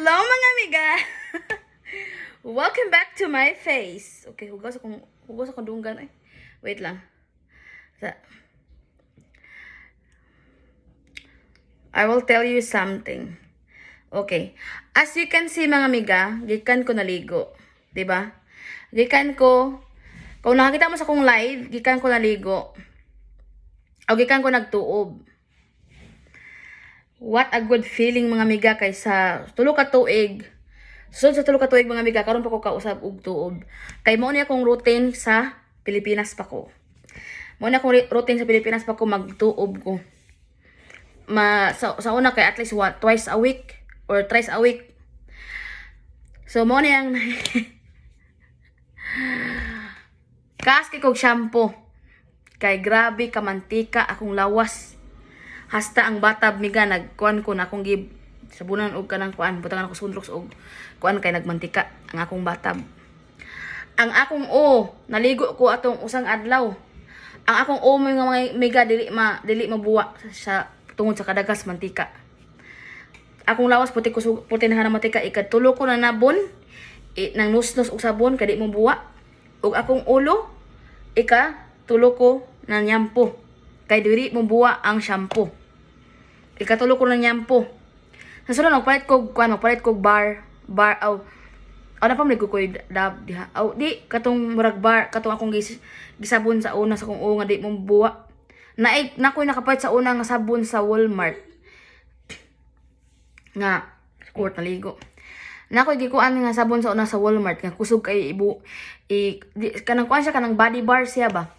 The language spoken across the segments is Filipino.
Hello mga amiga! Welcome back to my face. Okay, hugas akong dunggan. Ay, wait lang. I will tell you something. Okay. As you can see mga amiga, gikan ko naligo. 'Di ba? Gikan ko, kung nakakita mo sa kong live, gikan ko naligo. O gikan ko nagtuob. What a good feeling mga amiga kaysa tulo ka tuig. So sa tulo ka tuig mga amiga, karon pa ko kausab og tuob. Kay mao ni akong routine sa Pilipinas pa ko. Mao ni akong routine sa Pilipinas pa ko magtuob ko. Sa una kay at least twice a week or thrice a week. So mao ni ang kaski kog shampoo. Kay grabe ka mantika akong lawas. Hasta ang batab miga nagkuan ko na akong gib sabunan og kanang kuan, butangan ako sundrox og kuan kay nagmantika ang akong batab. Ang akong naligo ko atong usang adlaw. Ang akong mga miga dili mabuwa sa tungod sa kadagas mantika. Akong lawas puti na mantika ikatulo ko na nabon nang nusnos og sabon kay di mo buwa. Ug akong ulo tulo ko na nyampo kay dili mo buwa ang shampoo. Ikatulo ko na nyampo. Sa sunod magpalit kog bar na pa man ko dab diha. Di katong murag bar katong akong gisabon sa una sa kung nga di mo buwa. Nakoy nakapalit sa una nga sabon sa Walmart. Nga court naligo. Nakoy gikuan nga sabon sa una sa Walmart nga kusog kay kanang kuan siya kanang body bar siya ba.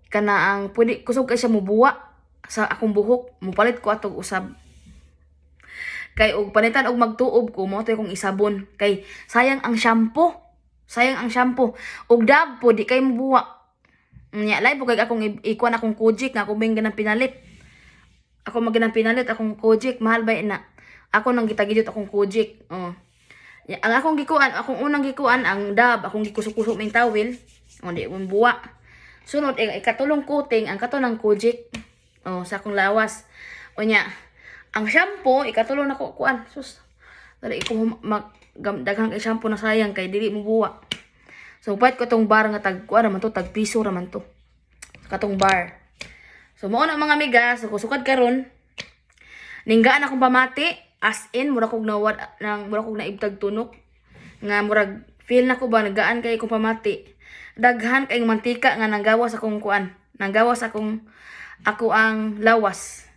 Kana ang pwede kusog kay siya mubuwa sa akong buhok, mupalit ko atog usab. Kay og panitan og magtuob ko mo kong isabon kay sayang ang shampoo. Og dab po di kay mubuwa. Nya lay po kay akong ikuan akong Kojic nga akong ganang pinalit. Ako maginang pinalit akong Kojic, mahal ba ina. Ako nang gitagidot akong Kojic. Ang akong unang gikuan ang dab, akong gikusok-kusok ming towel. Di mo buwa. Sunod, ikatulong coating, ang katunang Kojic. Sa akong lawas. Nya, ang shampoo, ikatulong na ko, kuan. Sus, dali ko daghang kay shampoo na sayang, kay dili mo buwa. So, pahit ko tong bar nga kuan naman to, tag piso naman to. Katong bar. So, mao na mga amiga, so kusukad karon ninggaan akong pamati, as in, mura kog naibtag tunok. Nga, murag, feel na ko ba, nagaan kay akong pamati. Daghan kay mantika nga nanggawas akong kuan. Nanggawas ako ang lawas.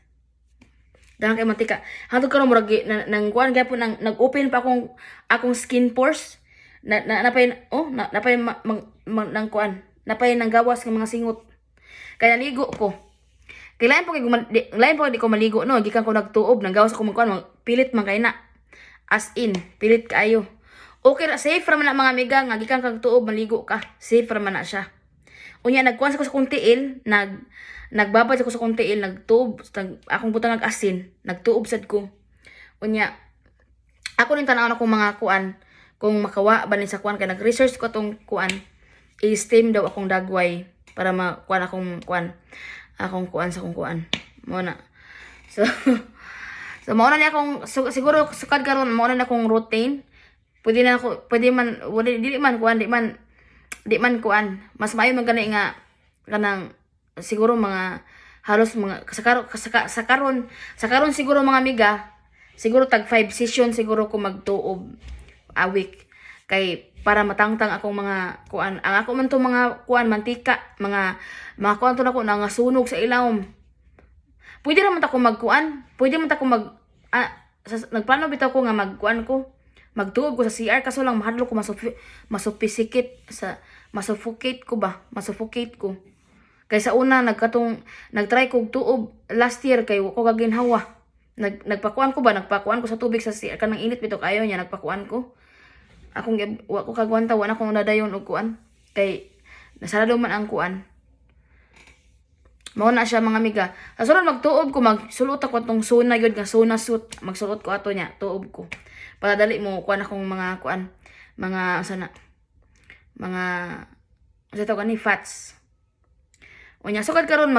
Daghan kay mantika. Hangtod karon murag nang kuan gyapon nag-open pa akong skin pores. Napay nang kuan. Napay nanggawas ng mga singot. Kaya naligo ko. Kay lain po di ko maligo no, gikan ko nagtuob, nanggawas ako kuan, pilit man kay na. As in, pilit kaayo. Okay ra, safe ra man na mga amiga nga gikan kag tuob maligo ka. Safe ra man na siya. Unya nagkuan ko sa kong tiil, nagbabad ako sa kong tiil, nagtuob, akong butang asin, nagtuob sad ko. Unya ako ning tan-aw na kong mga kuan, kung makawa ba ni sa kuan kay nag-research ko tong kuan. I-steam daw akong dagway para makuan akong kuan sa akong kuan. Mo na. So mao na ni akong siguro sukad karon mao na akong routine. Pwede man di man kuan. Mas maayo man gani nga kanang siguro mga halos mga sa karon siguro mga amiga, siguro tag 5 session siguro ko magtuob a week kay para matangtang akong mga kuan. Ang ako man to mga kuan mantika, mga kuan to nako nga sunog sa ilawom. Pwede ra man ta ko magkuan, pwede man ta ko nagplano bitaw ko nga magkuan ko. Magtuog ko sa CR kaso lang mahadlo ko masuffocate ko. Kay sa una nagtry kog tuob last year kay ko gaginhawa. Nagpakuan ko sa tubig sa CR kanang init bitaw kayo niya nagpakuan ko. Akong wa ko kagwanta wa na akong nadayon og kuan kay nasarado man ang kuan. Mao na siya mga amiga. Sa sunod magtuob ko magsulot ako tong suna gyud nga suna suit. Magsulot ko ato niya tuob ko. Para dali mo kuan akong mga kuan, mga fats. Unya sukad karon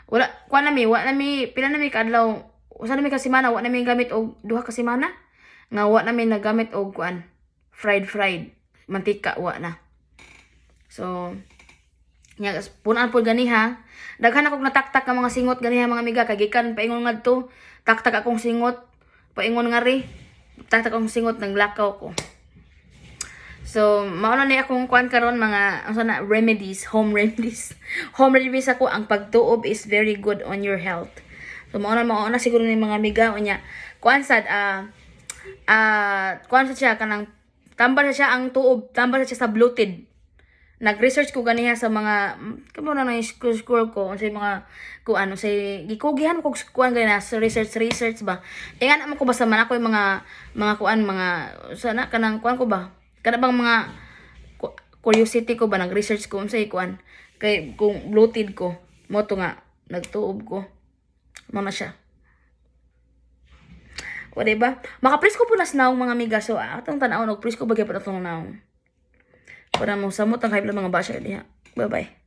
wala kuan nami pila nami kadlaw, usa nami ka semana wa nami gamit og duha ka semana. nga wa namin nagamit og kuan fried mantika wa na. So nya punan po gani ha. Daghan akong nataktak nga mga singot gani ha mga amiga, kagikan paingon ngadto, taktak akong singot, paingon nga ri, taktak akong singot naglakaw ko. So mao na ni akong kuan karon mga unsa na remedies, home remedies. Home remedies ako, ang pagtuob is very good on your health. So mao na siguro ni mga amiga unya. Kuan sad kuan sad siya kanang tambal siya ang tuob, tambal siya sa bloated. Nag-research ko ganiha sa mga kamo na nang scroll ko sa mga kuan sa gikugihan ko kuan gani sa research ba. Ingan mo ko basta man ako yung mga kuan mga sana kanang kuan ko ba. Kada bang mga curiosity ko ba nag-research ko unsay kuan kay kung bloated ko mo to nga nagtuob ko. Mo na siya. O diba? Maka-presko po nas naong mga amiga. So atong tanaw og presko bagay pa atong naong. Para mo samot ang kahit mga basya diha. Bye-bye.